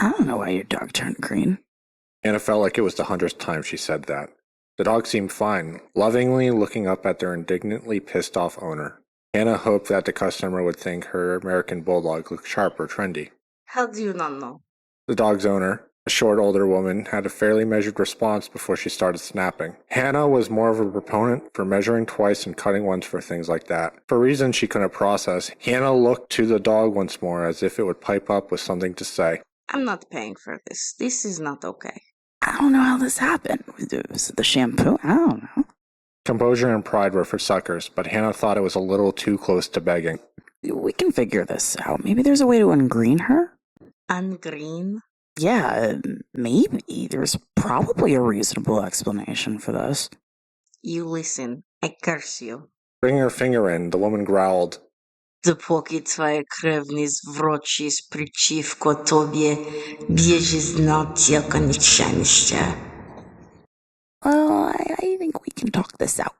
I don't know why your dog turned green. Hannah felt like it was the 100th time she said that. The dog seemed fine, lovingly looking up at their indignantly pissed off owner. Hannah hoped that the customer would think her American bulldog looked sharp or trendy. How do you not know? The dog's owner, a short older woman, had a fairly measured response before she started snapping. Hannah was more of a proponent for measuring twice and cutting once for things like that. For reasons she couldn't process, Hannah looked to the dog once more as if it would pipe up with something to say. I'm not paying for this. This is not okay. I don't know how this happened. Was it the shampoo? I don't know. Composure and pride were for suckers, but Hannah thought it was a little too close to begging. We can figure this out. Maybe there's a way to ungreen her? Ungreen? Yeah, maybe. There's probably a reasonable explanation for this. You listen. I curse you. Bringing her finger in, the woman growled. Допоки твоя кревни зврочи спричивко тобі б'єжі знаття конечанища. Well, I think we can talk this out.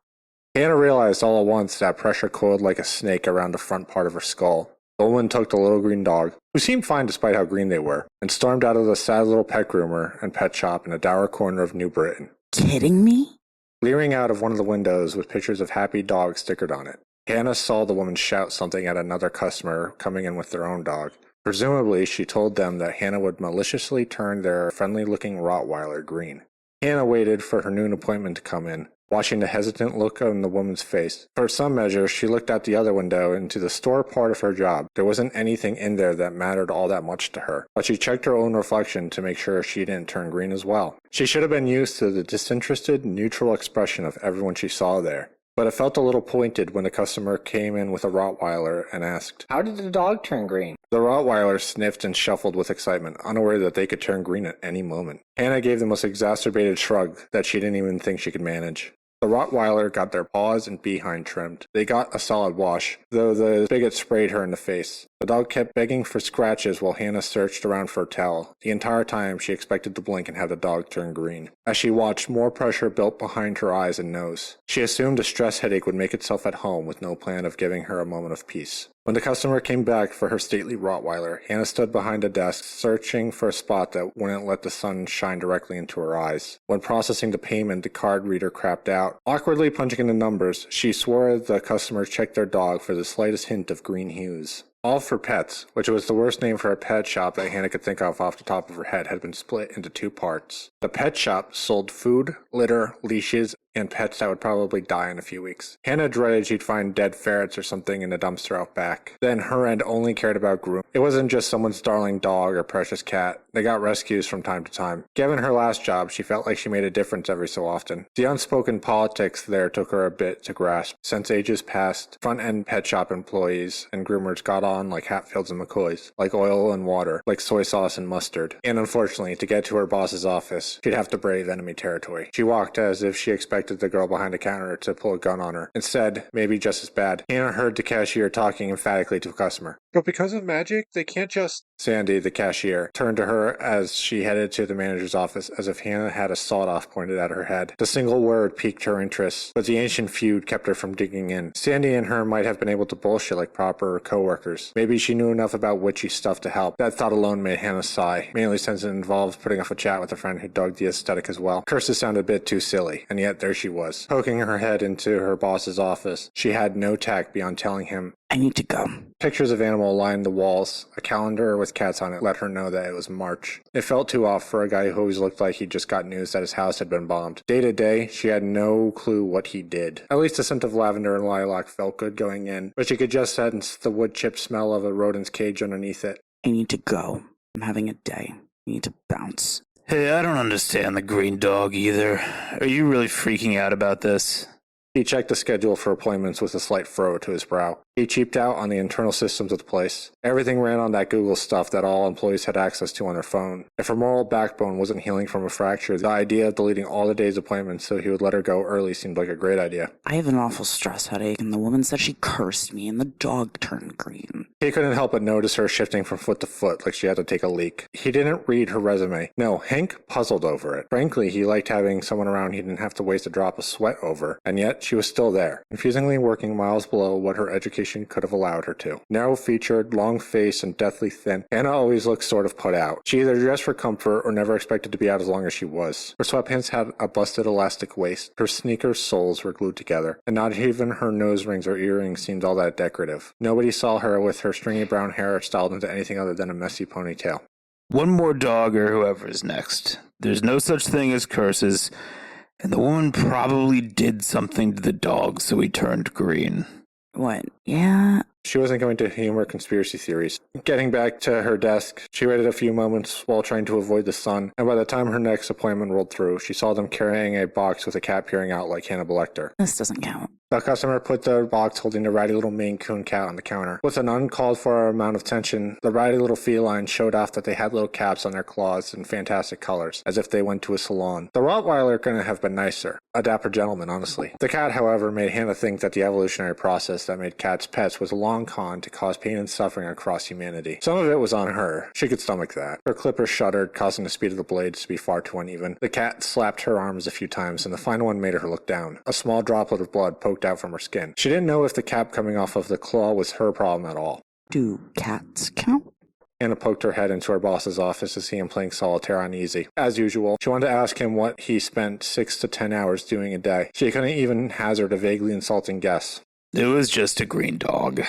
Hannah realized all at once that pressure coiled like a snake around the front part of her skull. The woman took the little green dog, who seemed fine despite how green they were, and stormed out of the sad little pet groomer and pet shop in a dour corner of New Britain. Kidding me? Leering out of one of the windows with pictures of happy dogs stickered on it. Hannah saw the woman shout something at another customer coming in with their own dog. Presumably, she told them that Hannah would maliciously turn their friendly-looking Rottweiler green. Hannah waited for her noon appointment to come in, watching the hesitant look on the woman's face. For some measure, she looked out the other window into the store part of her job. There wasn't anything in there that mattered all that much to her, but she checked her own reflection to make sure she didn't turn green as well. She should have been used to the disinterested, neutral expression of everyone she saw there. But it felt a little pointed when the customer came in with a Rottweiler and asked, "How did the dog turn green?" The Rottweiler sniffed and shuffled with excitement, unaware that they could turn green at any moment. Hannah gave the most exacerbated shrug that she didn't even think she could manage. The Rottweiler got their paws and behind trimmed. They got a solid wash, though the spigot sprayed her in the face. The dog kept begging for scratches while Hannah searched around for a towel. The entire time she expected to blink and have the dog turn green. As she watched, more pressure built behind her eyes and nose. She assumed a stress headache would make itself at home with no plan of giving her a moment of peace. When the customer came back for her stately Rottweiler, Hannah stood behind a desk, searching for a spot that wouldn't let the sun shine directly into her eyes. When processing the payment, the card reader crapped out. Awkwardly punching in the numbers, she swore the customer checked their dog for the slightest hint of green hues. All for Pets, which was the worst name for a pet shop that Hannah could think of off the top of her head, had been split into two parts. The pet shop sold food, litter, leashes, and pets that would probably die in a few weeks. Hannah dreaded she'd find dead ferrets or something in the dumpster out back. Then her end only cared about groom. It wasn't just someone's darling dog or precious cat. They got rescues from time to time. Given her last job, she felt like she made a difference every so often. The unspoken politics there took her a bit to grasp. Since ages past, front-end pet shop employees and groomers got on like Hatfields and McCoys, like oil and water, like soy sauce and mustard. And unfortunately, to get to her boss's office, she'd have to brave enemy territory. She walked as if she expected the girl behind the counter to pull a gun on her. Instead, maybe just as bad, Hannah heard the cashier talking emphatically to a customer. But because of magic, they can't just... Sandy, the cashier, turned to her as she headed to the manager's office as if Hannah had a sawed-off pointed at her head. The single word piqued her interest, but the ancient feud kept her from digging in. Sandy and her might have been able to bullshit like proper co-workers. Maybe she knew enough about witchy stuff to help. That thought alone made Hannah sigh, mainly since it involved putting off a chat with a friend who dug the aesthetic as well. Curses sounded a bit too silly, and yet there she was, poking her head into her boss's office. She had no tact beyond telling him, I need to go. Pictures of animals lined the walls. A calendar with cats on it let her know that it was March. It felt too off for a guy who always looked like he just got news that his house had been bombed. Day to day, she had no clue what he did. At least the scent of lavender and lilac felt good going in, but she could just sense the wood chip smell of a rodent's cage underneath it. I need to go. I'm having a day. I need to bounce. Hey, I don't understand the green dog either. Are you really freaking out about this? He checked the schedule for appointments with a slight furrow to his brow. He cheaped out on the internal systems of the place. Everything ran on that Google stuff that all employees had access to on their phone. If her moral backbone wasn't healing from a fracture, the idea of deleting all the day's appointments so he would let her go early seemed like a great idea. I have an awful stress headache, and the woman said she cursed me, and the dog turned green. He couldn't help but notice her shifting from foot to foot like she had to take a leak. He didn't read her resume. No, Hank puzzled over it. Frankly, he liked having someone around he didn't have to waste a drop of sweat over, and yet she was still there, confusingly working miles below what her education could have allowed her to. Narrow-featured, long-faced, and deathly thin, Hannah always looked sort of put out. She either dressed for comfort or never expected to be out as long as she was. Her sweatpants had a busted elastic waist, her sneakers' soles were glued together, and not even her nose rings or earrings seemed all that decorative. Nobody saw her with her stringy brown hair styled into anything other than a messy ponytail. One more dog or whoever is next. There's no such thing as curses, and the woman probably did something to the dog so he turned green. What? Yeah? She wasn't going to humor conspiracy theories. Getting back to her desk, she waited a few moments while trying to avoid the sun, and by the time her next appointment rolled through, she saw them carrying a box with a cat peering out like Hannibal Lecter. This doesn't count. The customer put the box holding the ratty little Maine Coon cat on the counter. With an uncalled for amount of tension, the ratty little feline showed off that they had little caps on their claws in fantastic colors, as if they went to a salon. The Rottweiler couldn't have been nicer. A dapper gentleman, honestly. The cat, however, made Hannah think that the evolutionary process that made cats pets was a long con to cause pain and suffering across humanity. Some of it was on her. She could stomach that. Her clipper shuddered, causing the speed of the blades to be far too uneven. The cat slapped her arms a few times, and the final one made her look down. A small droplet of blood poked out from her skin. She didn't know if the cap coming off of the claw was her problem at all. Do cats count? Hannah poked her head into her boss's office to see him playing solitaire on easy. As usual, she wanted to ask him what he spent 6 to 10 hours doing a day. She couldn't even hazard a vaguely insulting guess. It was just a green dog.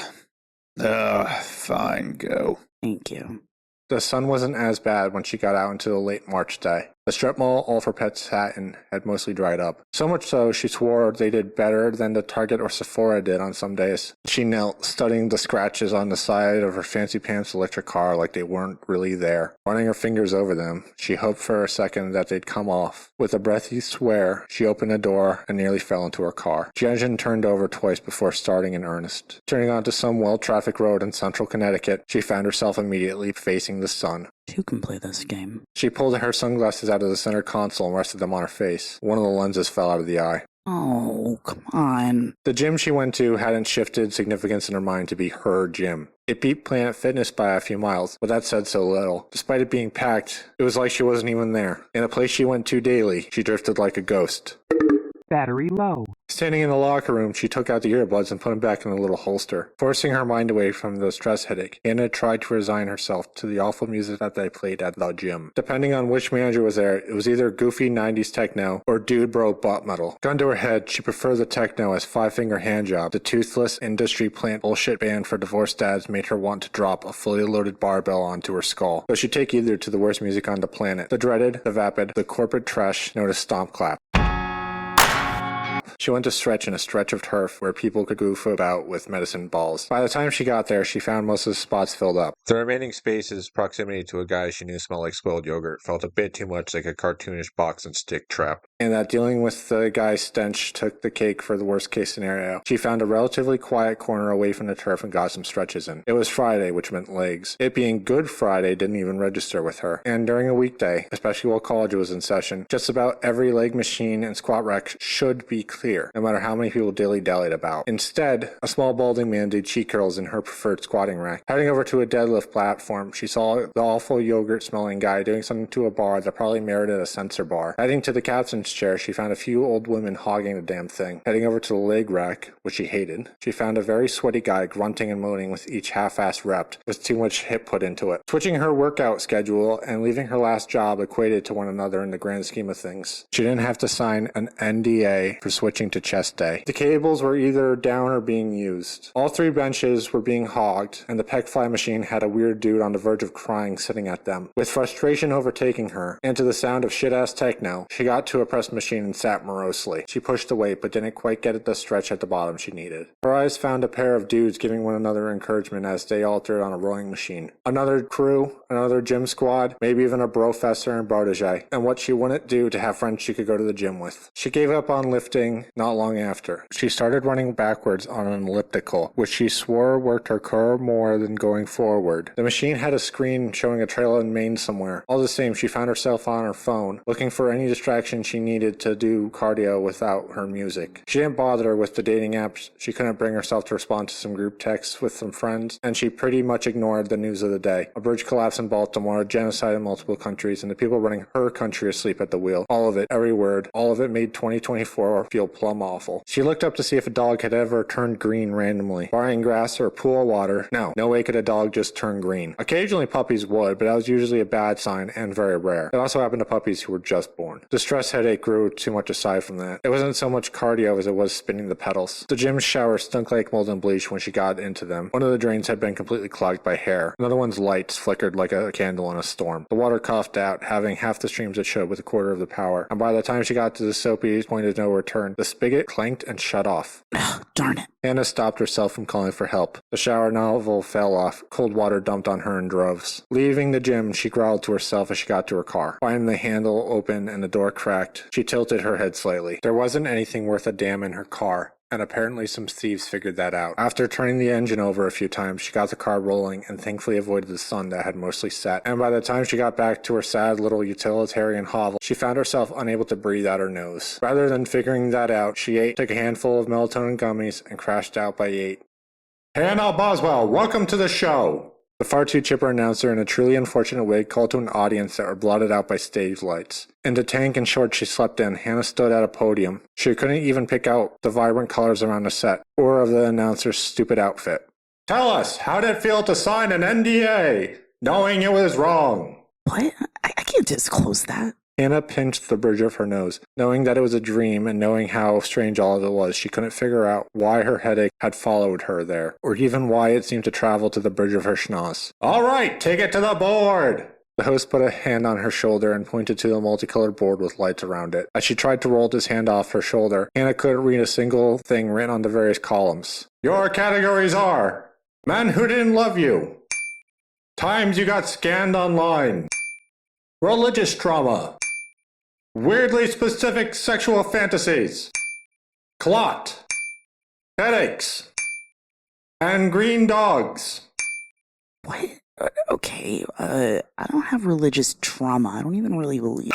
Fine, go. Thank you. The sun wasn't as bad when she got out into the late March day. The strip mall all for pets satin had mostly dried up. So much so, she swore they did better than the Target or Sephora did on some days. She knelt, studying the scratches on the side of her fancy pants electric car like they weren't really there. Running her fingers over them, she hoped for a second that they'd come off. With a breathy swear, she opened the door and nearly fell into her car. The engine turned over twice before starting in earnest. Turning onto some well-trafficked road in central Connecticut, she found herself immediately facing the sun. Two can play this game. She pulled her sunglasses out of the center console and rested them on her face. One of the lenses fell out of the eye. Oh, come on. The gym she went to hadn't shifted significance in her mind to be her gym. It beat Planet Fitness by a few miles, but that said so little. Despite it being packed, it was like she wasn't even there. In a place she went to daily, she drifted like a ghost. Battery low. Standing in the locker room, she took out the earbuds and put them back in a little holster. Forcing her mind away from the stress headache, Hannah tried to resign herself to the awful music that they played at the gym. Depending on which manager was there, it was either goofy 90s techno or dude bro butt metal. Gun to her head, she preferred the techno as Five Finger Handjob. The toothless industry plant bullshit band for divorced dads made her want to drop a fully loaded barbell onto her skull. So she'd take either to the worst music on the planet. The dreaded, the vapid, the corporate trash known as stomp clap. She went to stretch in a stretch of turf where people could goof about with medicine balls. By the time she got there, she found most of the spots filled up. The remaining spaces, proximity to a guy she knew smelled like spoiled yogurt, felt a bit too much like a cartoonish box and stick trap. And that dealing with the guy's stench took the cake for the worst case scenario. She found a relatively quiet corner away from the turf and got some stretches in. It was Friday, which meant legs. It being Good Friday didn't even register with her. And during a weekday, especially while college was in session, just about every leg machine and squat rack should be clear, no matter how many people dilly-dallied about. Instead, a small balding man did cheek curls in her preferred squatting rack. Heading over to a deadlift platform, she saw the awful yogurt-smelling guy doing something to a bar that probably merited a censor bar. Heading to the captain's chair, she found a few old women hogging the damn thing. Heading over to the leg rack, which she hated, she found a very sweaty guy grunting and moaning with each half-assed rep, with too much hip put into it. Switching her workout schedule and leaving her last job equated to one another in the grand scheme of things. She didn't have to sign an NDA for switching to chest day. The cables were either down or being used. All 3 benches were being hogged, and the pec fly machine had a weird dude on the verge of crying sitting at them. With frustration overtaking her, and to the sound of shit-ass techno, she got to a press machine and sat morosely. She pushed the weight, but didn't quite get at the stretch at the bottom she needed. Her eyes found a pair of dudes giving one another encouragement as they altered on a rowing machine. Another crew, another gym squad, maybe even a brofessor and protege, and what she wouldn't do to have friends she could go to the gym with. She gave up on lifting running not long after. She started running backwards on an elliptical, which she swore worked her core more than going forward. The machine had a screen showing a trail in Maine somewhere. All the same, she found herself on her phone, looking for any distraction she needed to do cardio without her music. She didn't bother with the dating apps. She couldn't bring herself to respond to some group texts with some friends, and she pretty much ignored the news of the day. A bridge collapse in Baltimore, a genocide in multiple countries, and the people running her country asleep at the wheel. All of it, every word, all of it made 2024 feel plumb awful. She looked up to see if a dog had ever turned green randomly, barring grass or a pool of water. No way could a dog just turn green. Occasionally puppies would, but that was usually a bad sign and very rare. It also happened to puppies who were just born. The stress headache grew too much aside from that. It wasn't so much cardio as it was spinning the pedals. The gym shower stunk like mold and bleach when she got into them. One of the drains had been completely clogged by hair. Another one's lights flickered like a candle in a storm. The water coughed out, having half the streams it should with a quarter of the power. And by the time she got to the soapy point of no return, the spigot clanked and shut off. Darn it. Hannah stopped herself from calling for help. The shower nozzle fell off. Cold water dumped on her in droves. Leaving the gym, she growled to herself as she got to her car. Finding the handle open and the door cracked, she tilted her head slightly. There wasn't anything worth a damn in her car, and apparently some thieves figured that out. After turning the engine over a few times, she got the car rolling and thankfully avoided the sun that had mostly set. And by the time she got back to her sad little utilitarian hovel, she found herself unable to breathe out her nose. Rather than figuring that out, she took a handful of melatonin gummies, and crashed out by 8. Hannah Boswell, welcome to the show! The far too chipper announcer in a truly unfortunate wig called to an audience that were blotted out by stage lights. In the tank and shorts she slept in, Hannah stood at a podium. She couldn't even pick out the vibrant colors around the set, or of the announcer's stupid outfit. Tell us, how did it feel to sign an NDA, knowing it was wrong? What? I can't disclose that. Hannah pinched the bridge of her nose. Knowing that it was a dream and knowing how strange all of it was, she couldn't figure out why her headache had followed her there, or even why it seemed to travel to the bridge of her schnoz. All right, take it to the board! The host put a hand on her shoulder and pointed to the multicolored board with lights around it. As she tried to roll his hand off her shoulder, Hannah couldn't read a single thing written on the various columns. Your categories are: men who didn't love you, times you got scanned online, religious trauma, weirdly specific sexual fantasies, clot, headaches, and green dogs. What? Okay, I don't have religious trauma. I don't even really believe.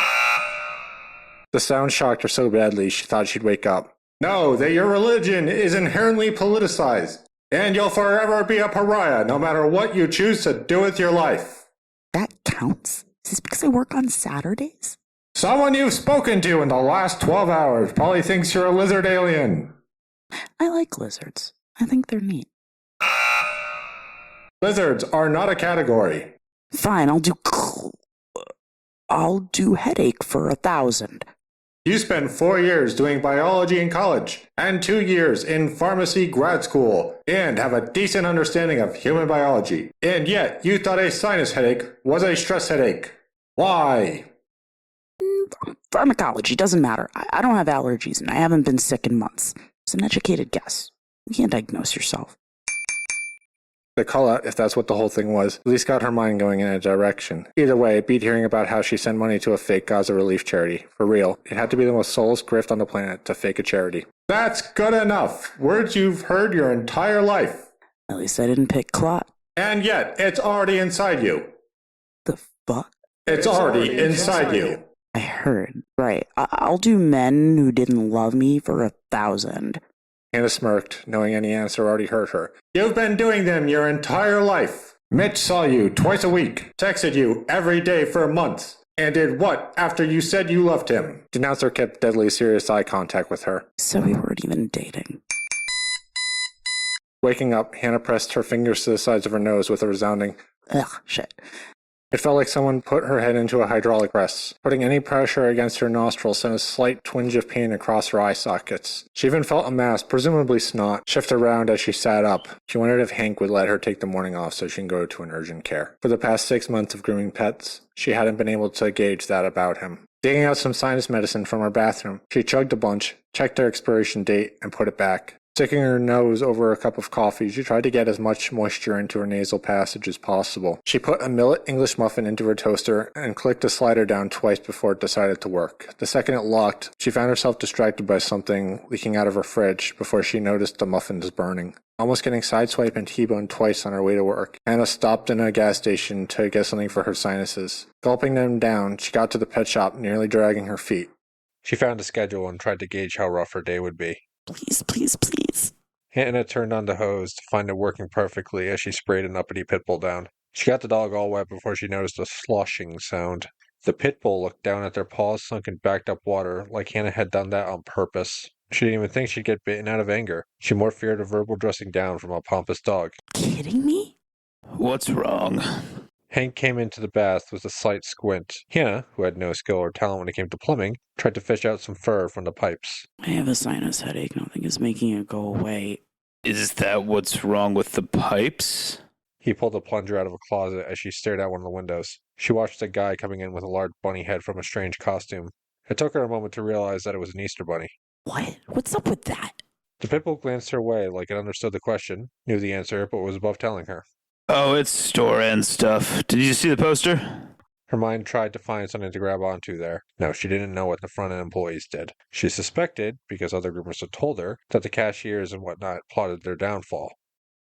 The sound shocked her so badly she thought she'd wake up. Know that your religion is inherently politicized, and you'll forever be a pariah no matter what you choose to do with your life. That counts? Is this because I work on Saturdays? Someone you've spoken to in the last 12 hours probably thinks you're a lizard alien. I like lizards. I think they're neat. Lizards are not a category. Fine, I'll do headache for 1,000. You spent 4 years doing biology in college, and 2 years in pharmacy grad school, and have a decent understanding of human biology. And yet, you thought a sinus headache was a stress headache. Why? Pharmacology doesn't matter. I don't have allergies, and I haven't been sick in months. It's an educated guess. You can't diagnose yourself. The call out, if that's what the whole thing was, at least got her mind going in a direction. Either way, it beat hearing about how she sent money to a fake Gaza relief charity. For real, it had to be the most soulless grift on the planet to fake a charity. That's good enough. Words you've heard your entire life. At least I didn't pick clot. And yet, it's already inside you. The fuck? It's already inside you. I heard. Right. I'll do men who didn't love me for 1,000. Hannah smirked, knowing any answer already hurt her. You've been doing them your entire life. Mitch saw you twice a week, texted you every day for months, and did what after you said you loved him? The announcer kept deadly serious eye contact with her. So we weren't even dating. Waking up, Hannah pressed her fingers to the sides of her nose with a resounding, Ugh, shit. It felt like someone put her head into a hydraulic press. Putting any pressure against her nostrils sent a slight twinge of pain across her eye sockets. She even felt a mass, presumably snot, shift around as she sat up. She wondered if Hank would let her take the morning off so she can go to an urgent care. For the past 6 months of grooming pets, she hadn't been able to gauge that about him. Digging out some sinus medicine from her bathroom, she chugged a bunch, checked their expiration date, and put it back. Sticking her nose over a cup of coffee, she tried to get as much moisture into her nasal passage as possible. She put a millet English muffin into her toaster and clicked the slider down twice before it decided to work. The second it locked, she found herself distracted by something leaking out of her fridge before she noticed the muffin was burning. Almost getting sideswiped and T-boned twice on her way to work, Hannah stopped in a gas station to get something for her sinuses. Gulping them down, she got to the pet shop, nearly dragging her feet. She found a schedule and tried to gauge how rough her day would be. Please, please, please. Hannah turned on the hose to find it working perfectly as she sprayed an uppity pit bull down. She got the dog all wet before she noticed a sloshing sound. The pit bull looked down at their paws sunk in backed up water, like Hannah had done that on purpose. She didn't even think she'd get bitten out of anger. She more feared a verbal dressing down from a pompous dog. Kidding me? What's wrong? Hank came into the bath with a slight squint. Hannah, who had no skill or talent when it came to plumbing, tried to fish out some fur from the pipes. I have a sinus headache. Nothing is making it go away. Is that what's wrong with the pipes? He pulled a plunger out of a closet as she stared out one of the windows. She watched a guy coming in with a large bunny head from a strange costume. It took her a moment to realize that it was an Easter bunny. What? What's up with that? The pitbull glanced her way like it understood the question, knew the answer, but was above telling her. Oh, it's store-end stuff. Did you see the poster? Her mind tried to find something to grab onto there. No, she didn't know what the front-end employees did. She suspected, because other groomers had told her, that the cashiers and whatnot plotted their downfall.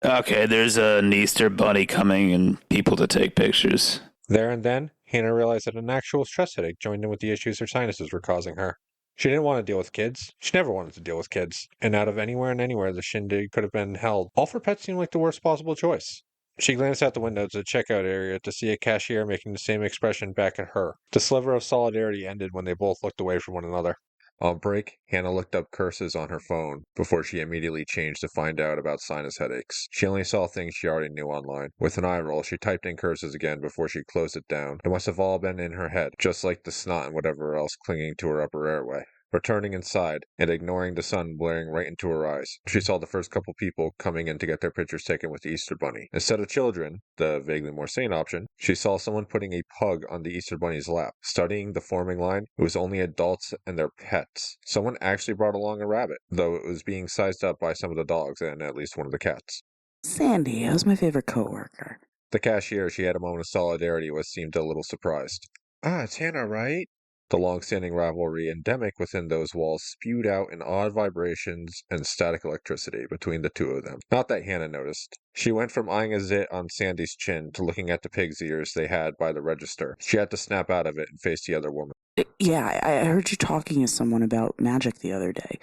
Okay, there's an Easter bunny coming and people to take pictures. There and then, Hannah realized that an actual stress headache joined in with the issues her sinuses were causing her. She didn't want to deal with kids. She never wanted to deal with kids. And out of anywhere and anywhere the shindig could have been held, all for pets seemed like the worst possible choice. She glanced out the window to the checkout area to see a cashier making the same expression back at her. The sliver of solidarity ended when they both looked away from one another. On break, Hannah looked up curses on her phone before she immediately changed to find out about sinus headaches. She only saw things she already knew online. With an eye roll, she typed in curses again before she closed it down. It must have all been in her head, just like the snot and whatever else clinging to her upper airway. Returning inside, and ignoring the sun blaring right into her eyes, she saw the first couple people coming in to get their pictures taken with the Easter Bunny. Instead of children, the vaguely more sane option, she saw someone putting a pug on the Easter Bunny's lap. Studying the forming line, it was only adults and their pets. Someone actually brought along a rabbit, though it was being sized up by some of the dogs and at least one of the cats. Sandy, that was my favorite coworker. The cashier, she had a moment of solidarity, seemed a little surprised. Ah, it's Hannah, right? The long-standing rivalry endemic within those walls spewed out in odd vibrations and static electricity between the two of them. Not that Hannah noticed. She went from eyeing a zit on Sandy's chin to looking at the pig's ears they had by the register. She had to snap out of it and face the other woman. Yeah, I heard you talking to someone about magic the other day.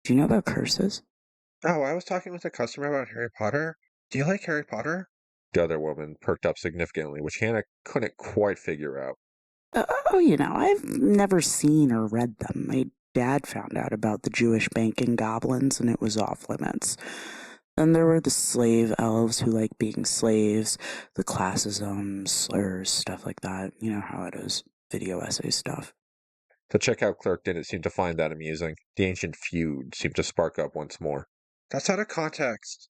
Do you know about curses? Oh, I was talking with a customer about Harry Potter. Do you like Harry Potter? The other woman perked up significantly, which Hannah couldn't quite figure out. I've never seen or read them. My dad found out about the Jewish banking goblins, and it was off limits. Then there were the slave elves who like being slaves, the classism, slurs, stuff like that. You know how it is. Video essay stuff. The checkout clerk didn't seem to find that amusing. The ancient feud seemed to spark up once more. That's out of context.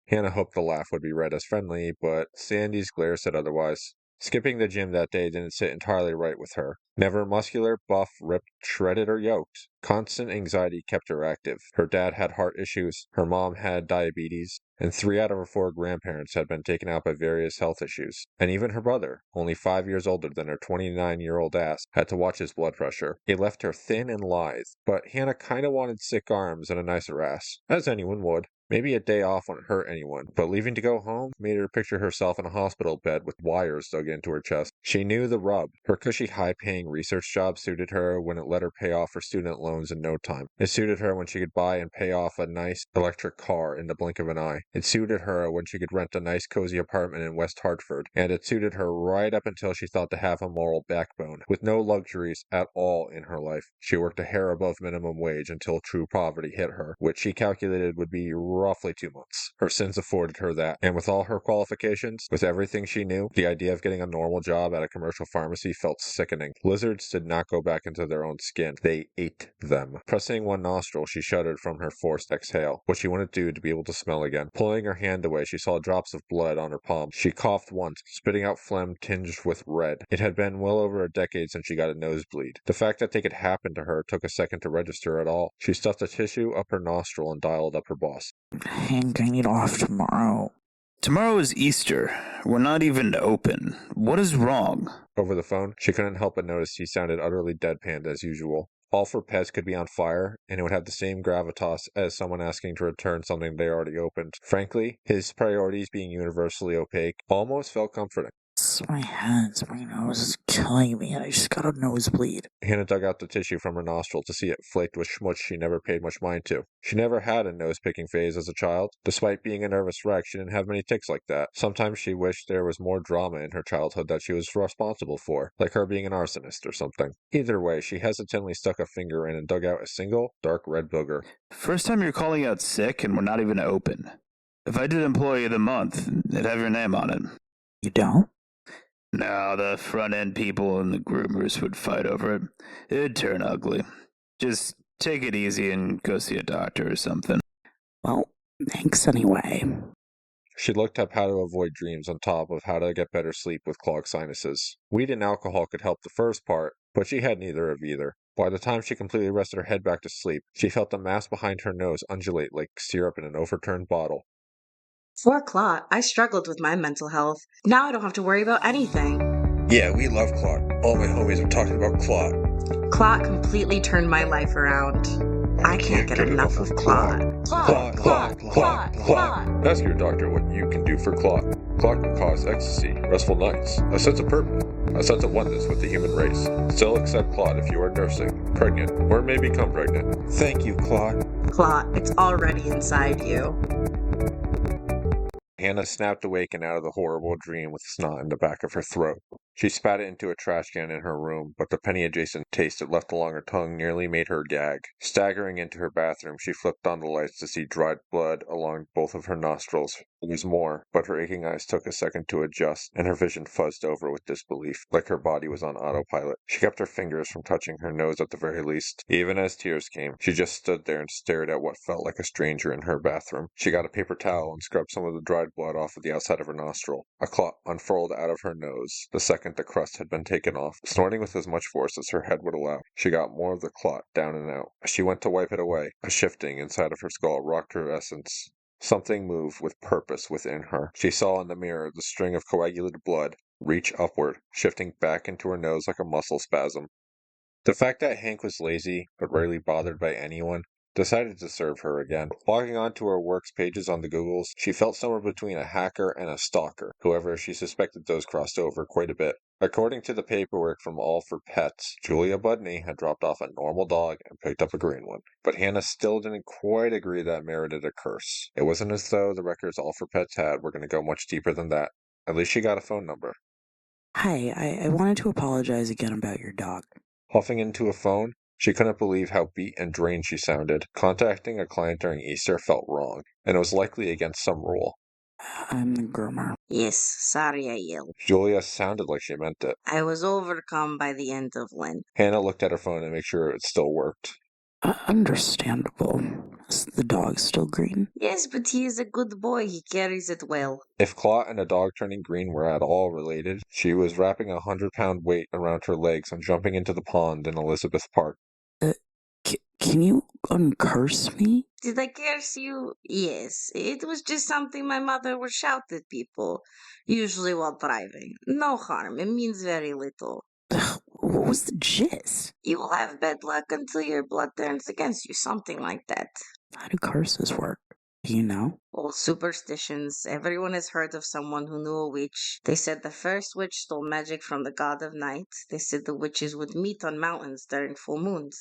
Hannah hoped the laugh would be read as friendly, but Sandy's glare said otherwise. Skipping the gym that day didn't sit entirely right with her. Never muscular, buff, ripped, shredded, or yoked. Constant anxiety kept her active. Her dad had heart issues, her mom had diabetes, and 3 out of her 4 grandparents had been taken out by various health issues. And even her brother, only 5 years older than her 29-year-old ass, had to watch his blood pressure. It left her thin and lithe, but Hannah kinda wanted sick arms and a nicer ass, as anyone would. Maybe a day off wouldn't hurt anyone, but leaving to go home made her picture herself in a hospital bed with wires dug into her chest. She knew the rub. Her cushy, high-paying research job suited her when it let her pay off her student loans in no time. It suited her when she could buy and pay off a nice electric car in the blink of an eye. It suited her when she could rent a nice, cozy apartment in West Hartford. And it suited her right up until she thought to have a moral backbone. With no luxuries at all in her life, she worked a hair above minimum wage until true poverty hit her, which she calculated would be roughly 2 months. Her sins afforded her that, and with all her qualifications, with everything she knew, the idea of getting a normal job at a commercial pharmacy felt sickening. Lizards did not go back into their own skin. They ate them. Pressing one nostril, she shuddered from her forced exhale, what she wanted to do to be able to smell again. Pulling her hand away, she saw drops of blood on her palm. She coughed once, spitting out phlegm tinged with red. It had been well over a decade since she got a nosebleed. The fact that they could happen to her took a second to register at all. She stuffed a tissue up her nostril and dialed up her boss. Hank, I need off tomorrow. Tomorrow is Easter. We're not even open. What is wrong? Over the phone, she couldn't help but notice he sounded utterly deadpanned as usual. All for Pets could be on fire, and it would have the same gravitas as someone asking to return something they already opened. Frankly, his priorities being universally opaque almost felt comforting. My hands, my nose is killing me, and I just got a nosebleed. Hannah dug out the tissue from her nostril to see it flaked with schmutz she never paid much mind to. She never had a nose-picking phase as a child. Despite being a nervous wreck, she didn't have many tics like that. Sometimes she wished there was more drama in her childhood that she was responsible for, like her being an arsonist or something. Either way, she hesitantly stuck a finger in and dug out a single, dark red booger. First time you're calling out sick and we're not even open. If I did Employee of the Month, it'd have your name on it. You don't? No, the front-end people and the groomers would fight over it. It'd turn ugly. Just take it easy and go see a doctor or something. Well, thanks anyway. She looked up how to avoid dreams on top of how to get better sleep with clogged sinuses. Weed and alcohol could help the first part, but she had neither of either. By the time she completely rested her head back to sleep, she felt the mass behind her nose undulate like syrup in an overturned bottle. For Clot, I struggled with my mental health. Now I don't have to worry about anything. Yeah, we love Clot. All my homies are talking about Clot. Clot completely turned my life around. I can't get enough of Clot. Clot. Ask your doctor what you can do for Clot. Clot can cause ecstasy, restful nights, a sense of purpose, a sense of oneness with the human race. Still accept Clot if you are nursing, pregnant, or may become pregnant. Thank you, Clot. Clot, it's already inside you. Hannah snapped awake and out of the horrible dream with snot in the back of her throat. She spat it into a trash can in her room, but the penny-adjacent taste it left along her tongue nearly made her gag. Staggering into her bathroom, she flipped on the lights to see dried blood along both of her nostrils. There was more, but her aching eyes took a second to adjust, and her vision fuzzed over with disbelief, like her body was on autopilot. She kept her fingers from touching her nose at the very least. Even as tears came, she just stood there and stared at what felt like a stranger in her bathroom. She got a paper towel and scrubbed some of the dried blood off of the outside of her nostril. A clot unfurled out of her nose the second the crust had been taken off. Snorting with as much force as her head would allow, she got more of the clot down and out. As she went to wipe it away, a shifting inside of her skull rocked her essence. Something moved with purpose within her. She saw in the mirror the string of coagulated blood reach upward, shifting back into her nose like a muscle spasm. The fact that Hank was lazy, but rarely bothered by anyone, decided to serve her again. Logging onto her works pages on the Googles, she felt somewhere between a hacker and a stalker. However, she suspected those crossed over quite a bit. According to the paperwork from All for Pets, Julia Budney had dropped off a normal dog and picked up a green one. But Hannah still didn't quite agree that merited a curse. It wasn't as though the records All for Pets had were going to go much deeper than that. At least she got a phone number. Hi, I wanted to apologize again about your dog. Huffing into a phone, she couldn't believe how beat and drained she sounded. Contacting a client during Easter felt wrong, and it was likely against some rule. I'm the groomer. Yes, sorry I yelled. Julia sounded like she meant it. I was overcome by the end of Lent. Hannah looked at her phone to make sure it still worked. Understandable. Is the dog still green? Yes, but he is a good boy. He carries it well. If Clot and a dog turning green were at all related, she was wrapping a 100-pound weight around her legs and jumping into the pond in Elizabeth Park. Can you uncurse me? Did I curse you? Yes, it was just something my mother would shout at people, usually while driving. No harm, it means very little. What was the gist? You will have bad luck until your blood turns against you, something like that. How do curses work? Do you know? Old superstitions. Everyone has heard of someone who knew a witch. They said the first witch stole magic from the god of night. They said the witches would meet on mountains during full moons.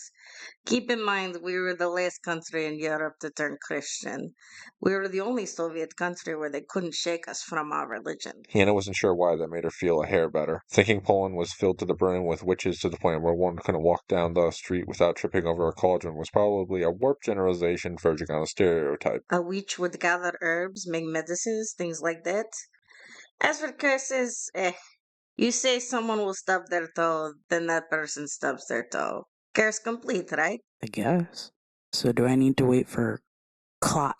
Keep in mind, we were the last country in Europe to turn Christian. We were the only Soviet country where they couldn't shake us from our religion. Hannah wasn't sure why that made her feel a hair better. Thinking Poland was filled to the brim with witches to the point where one couldn't walk down the street without tripping over a cauldron was probably a warped generalization verging on a stereotype. A witch would gather herbs, make medicines, things like that. As for curses, you say someone will stub their toe, then that person stubs their toe. Curse complete, right? I guess. So do I need to wait for clot,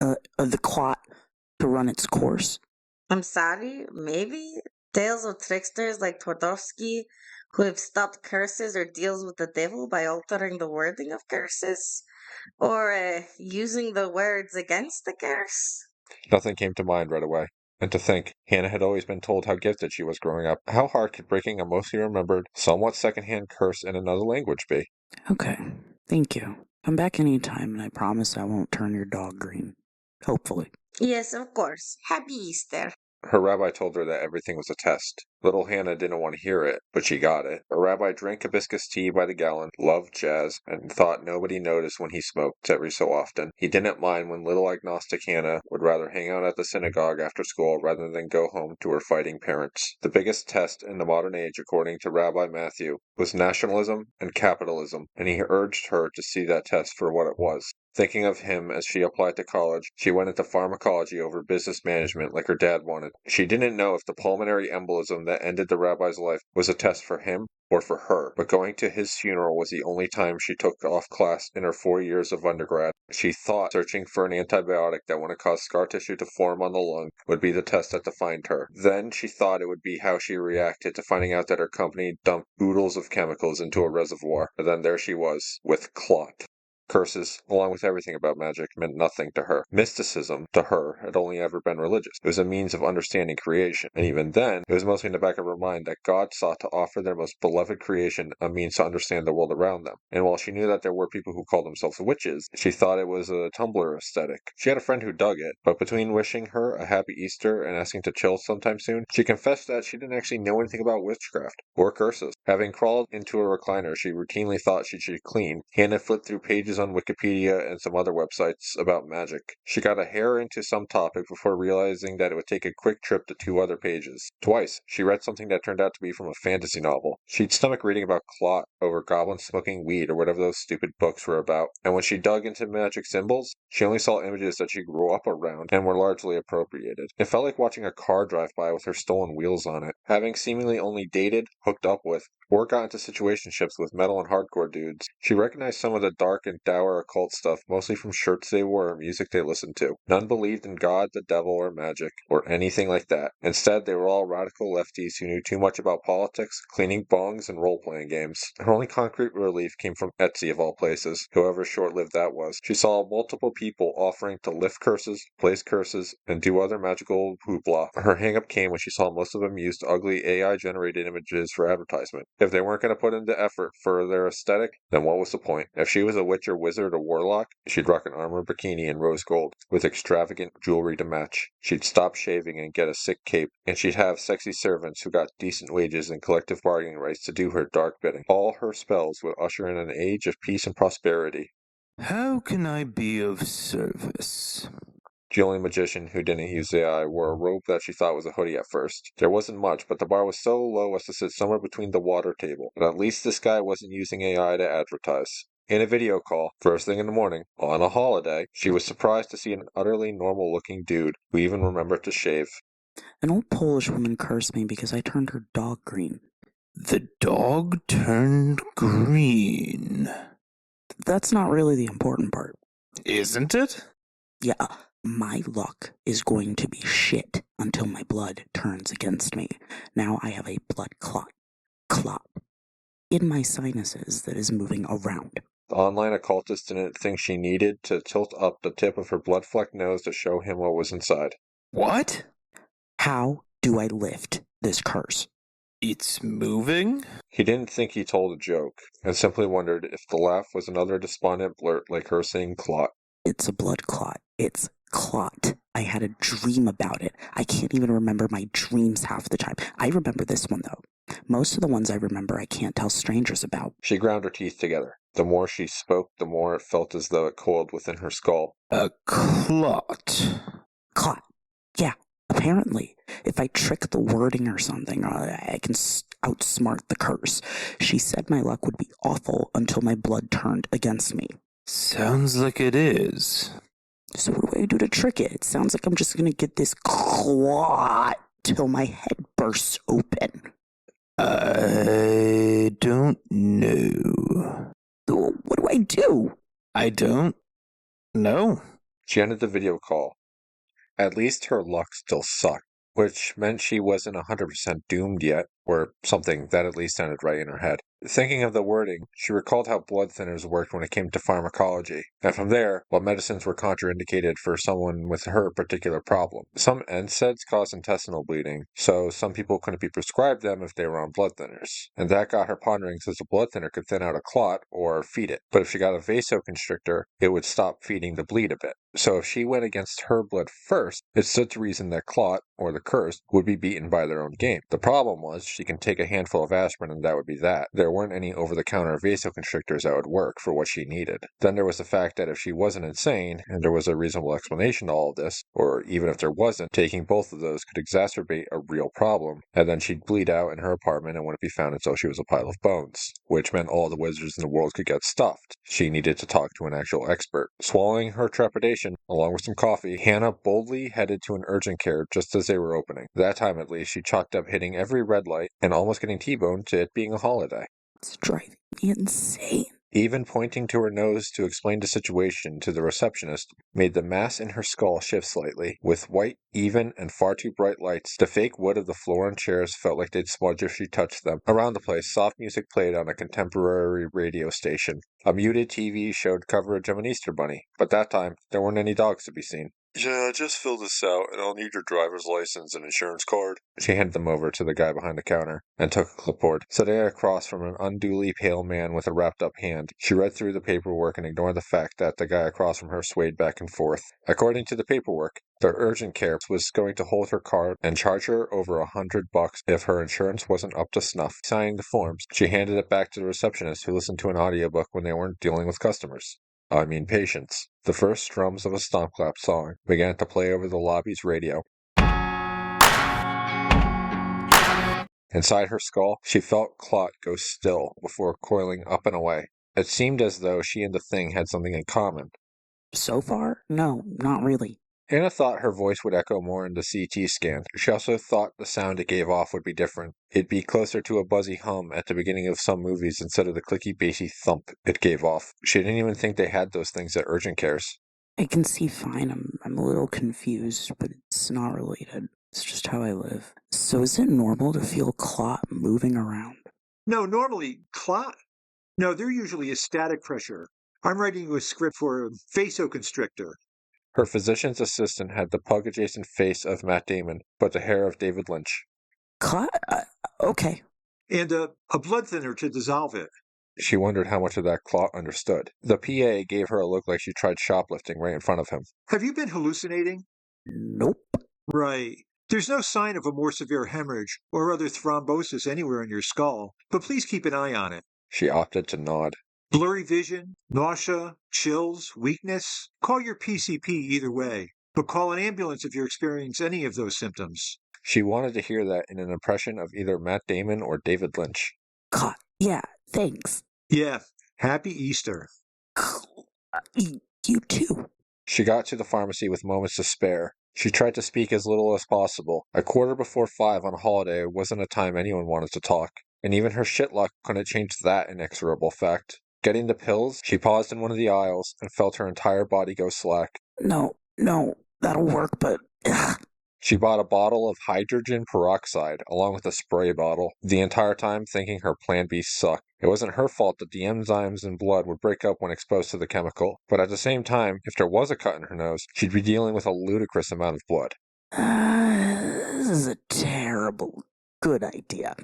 the clot to run its course? I'm sorry, maybe? Tales of tricksters like Twardowski who have stopped curses or deals with the devil by altering the wording of curses? Or using the words against the curse? Nothing came to mind right away. And to think, Hannah had always been told how gifted she was growing up. How hard could breaking a mostly remembered, somewhat secondhand curse in another language be? Okay, thank you. Come back anytime and I promise I won't turn your dog green. Hopefully. Yes, of course. Happy Easter. Her rabbi told her that everything was a test. Little Hannah didn't want to hear it, but she got it. Her rabbi drank hibiscus tea by the gallon, loved jazz, and thought nobody noticed when he smoked every so often. He didn't mind when little agnostic Hannah would rather hang out at the synagogue after school rather than go home to her fighting parents. The biggest test in the modern age, according to Rabbi Matthew, was nationalism and capitalism, and he urged her to see that test for what it was. Thinking of him as she applied to college, she went into pharmacology over business management like her dad wanted. She didn't know if the pulmonary embolism that ended the rabbi's life was a test for him or for her, but going to his funeral was the only time she took off class in her 4 years of undergrad. She thought searching for an antibiotic that wouldn't cause scar tissue to form on the lung would be the test that defined her. Then she thought it would be how she reacted to finding out that her company dumped oodles of chemicals into a reservoir. But then there she was, with clot. Curses, along with everything about magic, meant nothing to her. Mysticism, to her, had only ever been religious. It was a means of understanding creation, and even then, it was mostly in the back of her mind that God sought to offer their most beloved creation a means to understand the world around them. And while she knew that there were people who called themselves witches, she thought it was a Tumblr aesthetic. She had a friend who dug it, but between wishing her a happy Easter and asking to chill sometime soon, she confessed that she didn't actually know anything about witchcraft or curses. Having crawled into a recliner she routinely thought she should clean, Hannah flipped through pages on Wikipedia and some other websites about magic. She got a hair into some topic before realizing that it would take a quick trip to 2 other pages. Twice, she read something that turned out to be from a fantasy novel. She'd stomach reading about clot over goblins smoking weed or whatever those stupid books were about, and when she dug into magic symbols, she only saw images that she grew up around and were largely appropriated. It felt like watching a car drive by with her stolen wheels on it. Having seemingly only dated, hooked up with, or got into situationships with metal and hardcore dudes, she recognized some of the dark and dour occult stuff mostly from shirts they wore and music they listened to. None believed in God, the devil, or magic, or anything like that. Instead, they were all radical lefties who knew too much about politics, cleaning bongs, and role-playing games. Her only concrete relief came from Etsy of all places, however short-lived that was. She saw multiple people offering to lift curses, place curses, and do other magical hoopla. Her hang-up came when she saw most of them used ugly AI-generated images for advertisement. If they weren't going to put in the effort for their aesthetic, then what was the point? If she was a witch or wizard or warlock, she'd rock an armor bikini in rose gold, with extravagant jewelry to match. She'd stop shaving and get a sick cape, and she'd have sexy servants who got decent wages and collective bargaining rights to do her dark bidding. All her spells would usher in an age of peace and prosperity. How can I be of service? The only magician who didn't use AI wore a robe that she thought was a hoodie at first. There wasn't much, but the bar was so low as to sit somewhere between the water table. But at least this guy wasn't using AI to advertise. In a video call, first thing in the morning, on a holiday, she was surprised to see an utterly normal-looking dude who even remembered to shave. An old Polish woman cursed me because I turned her dog green. The dog turned green. That's not really the important part. Isn't it? Yeah, my luck is going to be shit until my blood turns against me. Now I have a blood clot in my sinuses that is moving around. The online occultist didn't think she needed to tilt up the tip of her blood-flecked nose to show him what was inside. What? How do I lift this curse? It's moving? He didn't think he told a joke, and simply wondered if the laugh was another despondent blurt like her saying clot. It's a blood clot. It's clot. I had a dream about it. I can't even remember my dreams half the time. I remember this one, though. Most of the ones I remember, I can't tell strangers about. She ground her teeth together. The more she spoke, the more it felt as though it coiled within her skull. A clot. Clot. Yeah, apparently. If I trick the wording or something, I can outsmart the curse. She said my luck would be awful until my blood turned against me. Sounds like it is. So what do I do to trick it? It sounds like I'm just gonna get this clot till my head bursts open. I don't know. What do I do? I don't know. She ended the video call. At least her luck still sucked, which meant she wasn't 100% doomed yet, or something that at least sounded right in her head. Thinking of the wording, she recalled how blood thinners worked when it came to pharmacology, and from there, what medicines were contraindicated for someone with her particular problem. Some NSAIDs cause intestinal bleeding, so some people couldn't be prescribed them if they were on blood thinners. And that got her pondering, since a blood thinner could thin out a clot or feed it. But if she got a vasoconstrictor, it would stop feeding the bleed a bit. So if she went against her blood first, it stood to reason that clot, or the curse, would be beaten by their own game. The problem was, she can take a handful of aspirin and that would be that. There weren't any over-the-counter vasoconstrictors that would work for what she needed. Then there was the fact that if she wasn't insane, and there was a reasonable explanation to all of this, or even if there wasn't, taking both of those could exacerbate a real problem, and then she'd bleed out in her apartment and wouldn't be found until she was a pile of bones, which meant all the wizards in the world could get stuffed. She needed to talk to an actual expert. Swallowing her trepidation, along with some coffee, Hannah boldly headed to an urgent care just as they were opening. That time at least, she chalked up hitting every red light and almost getting T-boned to it being a holiday. It's driving me insane. Even pointing to her nose to explain the situation to the receptionist made the mass in her skull shift slightly. With white, even, and far too bright lights, the fake wood of the floor and chairs felt like they'd smudge if she touched them. Around the place, soft music played on a contemporary radio station. A muted TV showed coverage of an Easter bunny, but that time, there weren't any dogs to be seen. Yeah, just fill this out, and I'll need your driver's license and insurance card. She handed them over to the guy behind the counter, and took a clipboard. Sitting across from an unduly pale man with a wrapped-up hand, she read through the paperwork and ignored the fact that the guy across from her swayed back and forth. According to the paperwork, the urgent care was going to hold her card and charge her over $100 if her insurance wasn't up to snuff. Signing the forms, she handed it back to the receptionist, who listened to an audiobook when they weren't dealing with customers. Patience. The first strums of a stomp clap song began to play over the lobby's radio. Inside her skull, she felt clot go still before coiling up and away. It seemed as though she and the thing had something in common. So far? No, not really. Anna thought her voice would echo more in the CT scan. She also thought the sound it gave off would be different. It'd be closer to a buzzy hum at the beginning of some movies instead of the clicky, bassy thump it gave off. She didn't even think they had those things at urgent cares. I can see fine. I'm a little confused, but it's not related. It's just how I live. So is it normal to feel clot moving around? No, normally, clot? No, they're usually a static pressure. I'm writing you a script for a vasoconstrictor. Her physician's assistant had the pug-adjacent face of Matt Damon, but the hair of David Lynch. Clot? Okay. And a blood thinner to dissolve it. She wondered how much of that clot understood. The PA gave her a look like she tried shoplifting right in front of him. Have you been hallucinating? Nope. Right. There's no sign of a more severe hemorrhage or other thrombosis anywhere in your skull, but please keep an eye on it. She opted to nod. Blurry vision, nausea, chills, weakness. Call your PCP either way, but call an ambulance if you experience any of those symptoms. She wanted to hear that in an impression of either Matt Damon or David Lynch. Clot. Yeah, thanks. Yeah, happy Easter. You too. She got to the pharmacy with moments to spare. She tried to speak as little as possible. 5:15 on a holiday wasn't a time anyone wanted to talk, and even her shit luck couldn't change that inexorable fact. Getting the pills, she paused in one of the aisles and felt her entire body go slack. No, that'll work, but... She bought a bottle of hydrogen peroxide along with a spray bottle, the entire time thinking her plan B sucked. It wasn't her fault that the enzymes in blood would break up when exposed to the chemical, but at the same time, if there was a cut in her nose, she'd be dealing with a ludicrous amount of blood. This is a terrible good idea.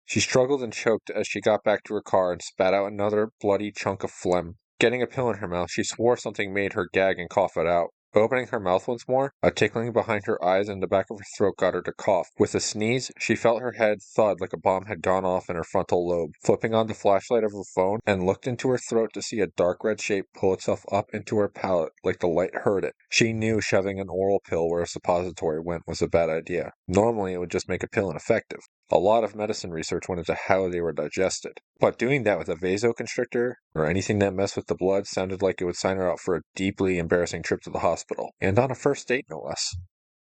She struggled and choked as she got back to her car and spat out another bloody chunk of phlegm. Getting a pill in her mouth, she swore something made her gag and cough it out. Opening her mouth once more, a tickling behind her eyes and the back of her throat got her to cough. With a sneeze, she felt her head thud like a bomb had gone off in her frontal lobe. Flipping on the flashlight of her phone and looked into her throat to see a dark red shape pull itself up into her palate like the light hurt it. She knew shoving an oral pill where a suppository went was a bad idea. Normally, it would just make a pill ineffective. A lot of medicine research went into how they were digested. But doing that with a vasoconstrictor, or anything that messed with the blood, sounded like it would sign her up for a deeply embarrassing trip to the hospital. And on a first date, no less.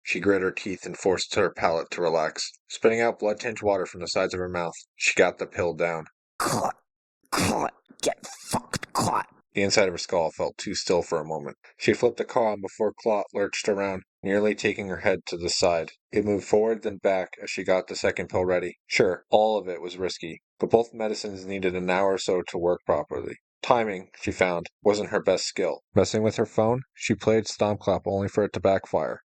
She grit her teeth and forced her palate to relax. Spitting out blood-tinged water from the sides of her mouth, she got the pill down. Clot. Clot. Get fucked, Clot. The inside of her skull felt too still for a moment. She flipped the car on before Clot lurched around, nearly taking her head to the side. It moved forward then back as she got the second pill ready. Sure, all of it was risky, but both medicines needed an hour or so to work properly. Timing, she found, wasn't her best skill. Messing with her phone, she played Stomp Clap only for it to backfire.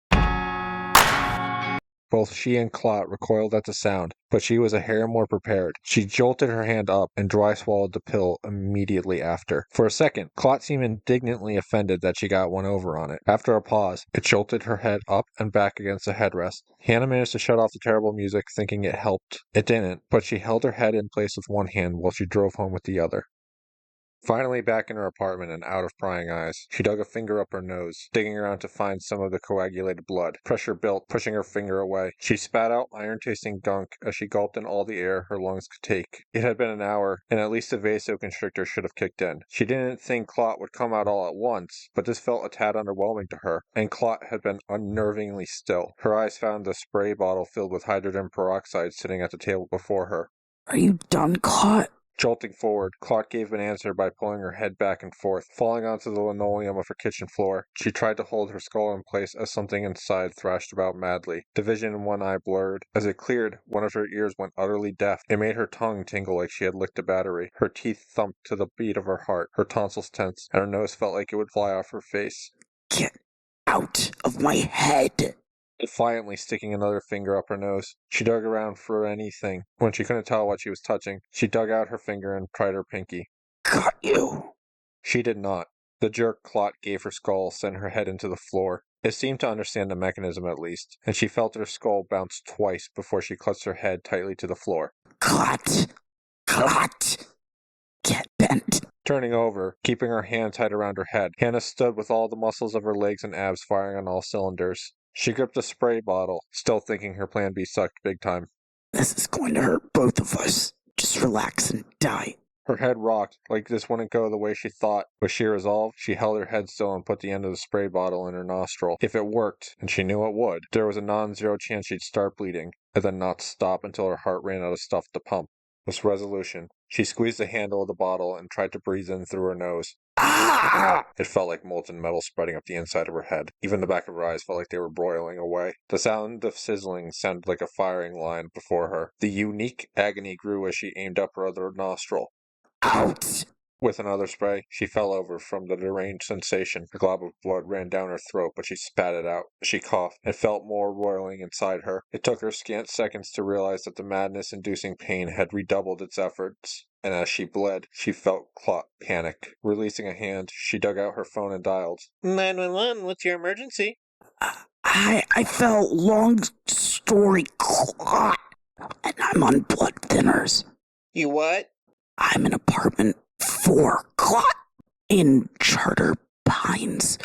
Both she and Clot recoiled at the sound, but she was a hair more prepared. She jolted her hand up and dry swallowed the pill immediately after. For a second, Clot seemed indignantly offended that she got one over on it. After a pause, it jolted her head up and back against the headrest. Hannah managed to shut off the terrible music, thinking it helped. It didn't, but she held her head in place with one hand while she drove home with the other. Finally back in her apartment and out of prying eyes, she dug a finger up her nose, digging around to find some of the coagulated blood. Pressure built, pushing her finger away. She spat out iron-tasting gunk as she gulped in all the air her lungs could take. It had been an hour, and at least the vasoconstrictor should have kicked in. She didn't think Clot would come out all at once, but this felt a tad underwhelming to her, and Clot had been unnervingly still. Her eyes found the spray bottle filled with hydrogen peroxide sitting at the table before her. Are you done, Clot? Jolting forward, Clot gave an answer by pulling her head back and forth. Falling onto the linoleum of her kitchen floor, she tried to hold her skull in place as something inside thrashed about madly. The vision in one eye blurred. As it cleared, one of her ears went utterly deaf. It made her tongue tingle like she had licked a battery. Her teeth thumped to the beat of her heart. Her tonsils tensed, and her nose felt like it would fly off her face. Get out of my head. Defiantly sticking another finger up her nose. She dug around for anything. When she couldn't tell what she was touching, she dug out her finger and tried her pinky. Got you. She did not. The jerk Clot gave her skull sent her head into the floor. It seemed to understand the mechanism at least, and she felt her skull bounce twice before she clutched her head tightly to the floor. Clot. Clot. Get bent. Turning over, keeping her hand tight around her head, Hannah stood with all the muscles of her legs and abs firing on all cylinders. She gripped the spray bottle, still thinking her plan B sucked big time. This is going to hurt both of us. Just relax and die. Her head rocked, like this wouldn't go the way she thought. With sheer resolve, she held her head still and put the end of the spray bottle in her nostril. If it worked, and she knew it would, there was a non-zero chance she'd start bleeding, and then not stop until her heart ran out of stuff to pump. With resolution, she squeezed the handle of the bottle and tried to breathe in through her nose. Ah! It felt like molten metal spreading up the inside of her head. Even the back of her eyes felt like they were broiling away. The sound of sizzling sounded like a firing line before her. The unique agony grew as she aimed up her other nostril. Out! With another spray, she fell over from the deranged sensation. A glob of blood ran down her throat, but she spat it out. She coughed and felt more roiling inside her. It took her scant seconds to realize that the madness-inducing pain had redoubled its efforts. And as she bled, she felt Clot panic. Releasing a hand, she dug out her phone and dialed. 911, what's your emergency? I felt long story Clot, and I'm on blood thinners. You what? I'm in apartment 4 Clot in Charter Pines.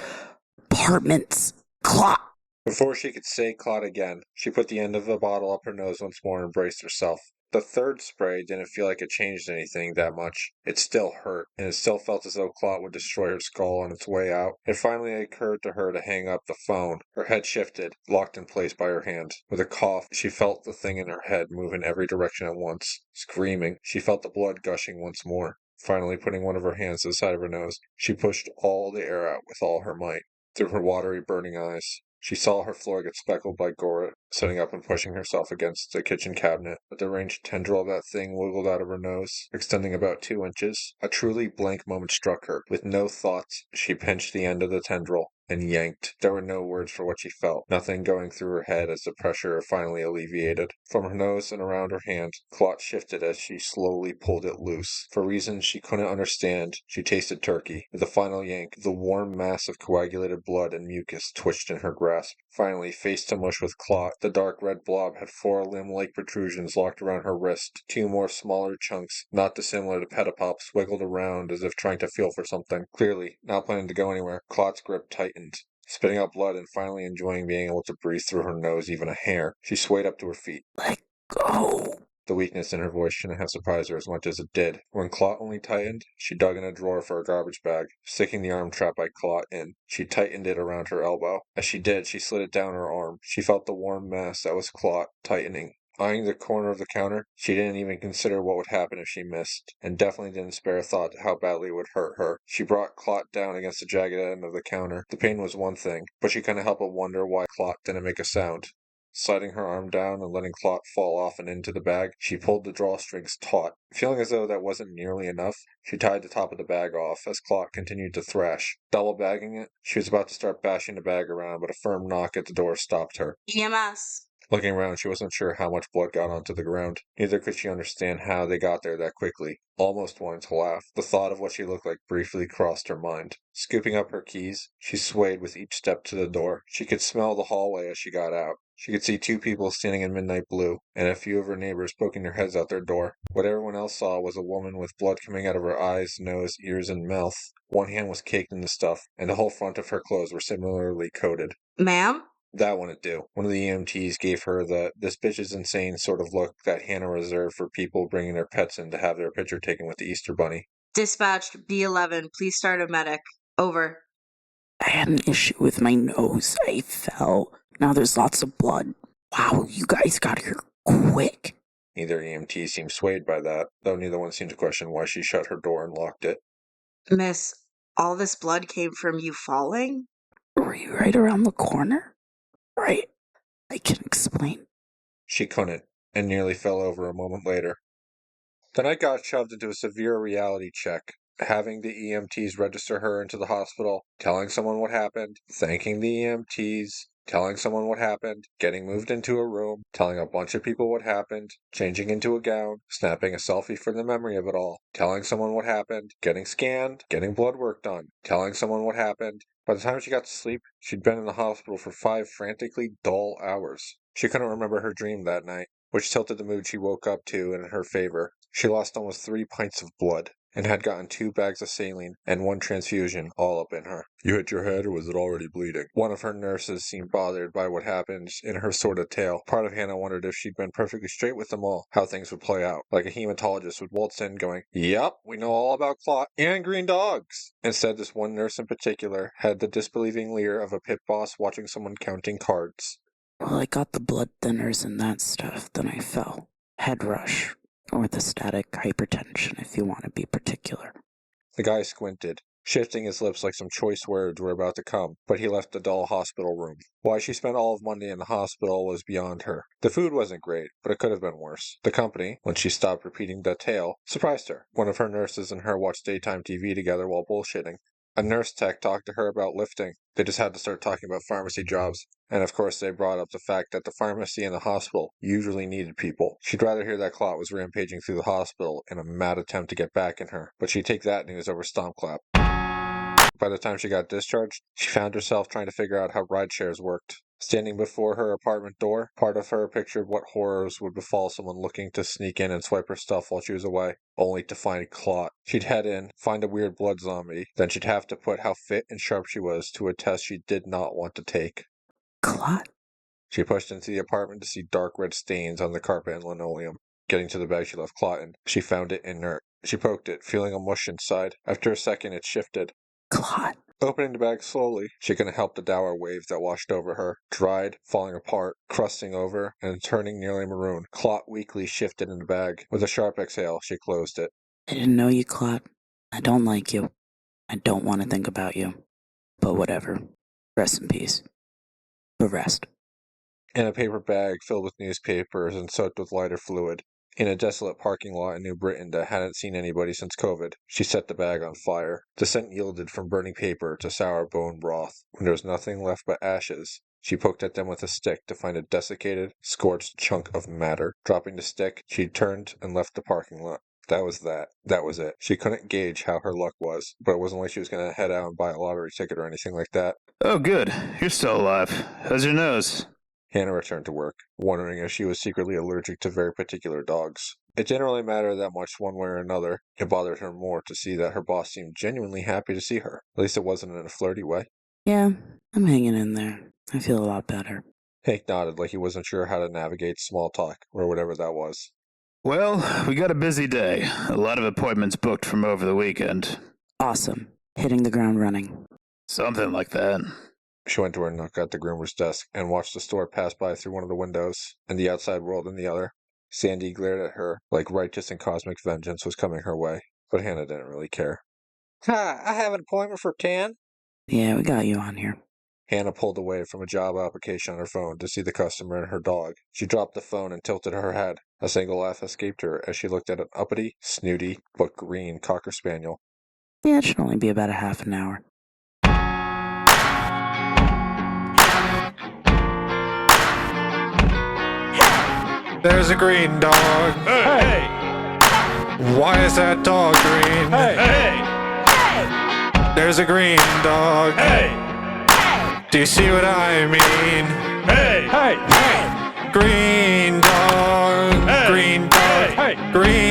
Apartments Clot. Before she could say Clot again, she put the end of the bottle up her nose once more and braced herself. The third spray didn't feel like it changed anything that much. It still hurt, and it still felt as though Clot would destroy her skull on its way out. It finally occurred to her to hang up the phone. Her head shifted, locked in place by her hand. With a cough, she felt the thing in her head move in every direction at once. Screaming, she felt the blood gushing once more. Finally putting one of her hands to the side of her nose, she pushed all the air out with all her might. Through her watery, burning eyes, she saw her floor get speckled by gore, sitting up and pushing herself against the kitchen cabinet. A deranged tendril of that thing wiggled out of her nose, extending about 2 inches. A truly blank moment struck her. With no thoughts, she pinched the end of the tendril and yanked. There were no words for what she felt, nothing going through her head as the pressure finally alleviated. From her nose and around her hand, clot shifted as she slowly pulled it loose. For reasons she couldn't understand, she tasted turkey. With a final yank, the warm mass of coagulated blood and mucus twitched in her grasp. Finally, face to mush with clot, the dark red blob had 4 limb-like protrusions locked around her wrist. 2 more smaller chunks, not dissimilar to petapops, wiggled around as if trying to feel for something. Clearly, not planning to go anywhere, Clot's grip tightened. Spitting out blood and finally enjoying being able to breathe through her nose even a hair, she swayed up to her feet. Let go. The weakness in her voice shouldn't have surprised her as much as it did. When Clot only tightened, she dug in a drawer for a garbage bag, sticking the arm trapped by Clot in. She tightened it around her elbow. As she did, she slid it down her arm. She felt the warm mass that was Clot tightening. Eyeing the corner of the counter, she didn't even consider what would happen if she missed, and definitely didn't spare a thought to how badly it would hurt her. She brought Clot down against the jagged end of the counter. The pain was one thing, but she couldn't help but wonder why Clot didn't make a sound. Sliding her arm down and letting Clot fall off and into the bag, she pulled the drawstrings taut. Feeling as though that wasn't nearly enough, she tied the top of the bag off as Clot continued to thrash. Double bagging it, she was about to start bashing the bag around, but a firm knock at the door stopped her. EMS. Looking around, she wasn't sure how much blood got onto the ground. Neither could she understand how they got there that quickly. Almost wanting to laugh, the thought of what she looked like briefly crossed her mind. Scooping up her keys, she swayed with each step to the door. She could smell the hallway as she got out. She could see 2 people standing in midnight blue, and a few of her neighbors poking their heads out their door. What everyone else saw was a woman with blood coming out of her eyes, nose, ears, and mouth. One hand was caked in the stuff, and the whole front of her clothes were similarly coated. Ma'am? That wouldn't do. One of the EMTs gave her the "this bitch is insane" sort of look that Hannah reserved for people bringing their pets in to have their picture taken with the Easter Bunny. Dispatched B11. Please start a medic. Over. I had an issue with my nose. I fell. Now there's lots of blood. Wow, you guys got here quick. Neither EMT seemed swayed by that, though neither one seemed to question why she shut her door and locked it. Miss, all this blood came from you falling? Were you right around the corner? Right. I can explain. She couldn't, and nearly fell over a moment later. The night got shoved into a severe reality check, having the EMTs register her into the hospital, telling someone what happened, thanking the EMTs, telling someone what happened, getting moved into a room, telling a bunch of people what happened, changing into a gown, snapping a selfie for the memory of it all, telling someone what happened, getting scanned, getting blood work done, telling someone what happened. By the time she got to sleep, she'd been in the hospital for 5 frantically dull hours. She couldn't remember her dream that night, which tilted the mood she woke up to in her favor. She lost almost 3 pints of blood, and had gotten 2 bags of saline and 1 transfusion all up in her. "You hit your head, or was it already bleeding?" One of her nurses seemed bothered by what happened in her sordid tale. Part of Hannah wondered if she'd been perfectly straight with them all, how things would play out. Like a hematologist would waltz in going, "Yep, we know all about clot and green dogs." Instead, this one nurse in particular had the disbelieving leer of a pit boss watching someone counting cards. Well, I got the blood thinners and that stuff, then I fell. Head rush. Orthostatic hypertension, if you want to be particular. The guy squinted, shifting his lips like some choice words were about to come, but he left the dull hospital room. Why she spent all of Monday in the hospital was beyond her. The food wasn't great, but it could have been worse. The company, when she stopped repeating that tale, surprised her. One of her nurses and her watched daytime TV together while bullshitting. A nurse tech talked to her about lifting. They just had to start talking about pharmacy jobs. And of course they brought up the fact that the pharmacy and the hospital usually needed people. She'd rather hear that clot was rampaging through the hospital in a mad attempt to get back in her, but she'd take that news over Stompclap. By the time she got discharged, she found herself trying to figure out how ride shares worked. Standing before her apartment door, part of her pictured what horrors would befall someone looking to sneak in and swipe her stuff while she was away, only to find clot. She'd head in, find a weird blood zombie, then she'd have to put how fit and sharp she was to a test she did not want to take. Clot? She pushed into the apartment to see dark red stains on the carpet and linoleum. Getting to the bag she left clot in, she found it inert. She poked it, feeling a mush inside. After a second, it shifted. Clot. Opening the bag slowly, she couldn't help the dour waves that washed over her, dried, falling apart, crusting over, and turning nearly maroon. Clot weakly shifted in the bag. With a sharp exhale, she closed it. I didn't know you, Clot. I don't like you. I don't want to think about you. But whatever. Rest in peace. But rest. In a paper bag filled with newspapers and soaked with lighter fluid, In a desolate parking lot in New Britain that hadn't seen anybody since COVID, she set the bag on fire. The scent yielded from burning paper to sour bone broth. When there was nothing left but ashes, she poked at them with a stick to find a desiccated, scorched chunk of matter. Dropping the stick, she turned and left the parking lot. That was that. That was it. She couldn't gauge how her luck was, but it wasn't like she was going to head out and buy a lottery ticket or anything like that. Oh, good. You're still alive. How's your nose? Hannah returned to work, wondering if she was secretly allergic to very particular dogs. It didn't really matter that much one way or another. It bothered her more to see that her boss seemed genuinely happy to see her. At least it wasn't in a flirty way. Yeah, I'm hanging in there. I feel a lot better. Hank nodded like he wasn't sure how to navigate small talk, or whatever that was. Well, we got a busy day. A lot of appointments booked from over the weekend. Awesome. Hitting the ground running. Something like that. She went to her nook at the groomer's desk and watched the store pass by through one of the windows and the outside world in the other. Sandy glared at her like righteous and cosmic vengeance was coming her way, but Hannah didn't really care. Hi, I have an appointment for 10. Yeah, we got you on here. Hannah pulled away from a job application on her phone to see the customer and her dog. She dropped the phone and tilted her head. A single laugh escaped her as she looked at an uppity, snooty, but green Cocker Spaniel. Yeah, it should only be about a half an hour. There's a green dog. Hey! Why is that dog green? Hey! There's a green dog. Hey! Do you see what I mean? Hey! Green dog. Hey! Green dog. Hey! Green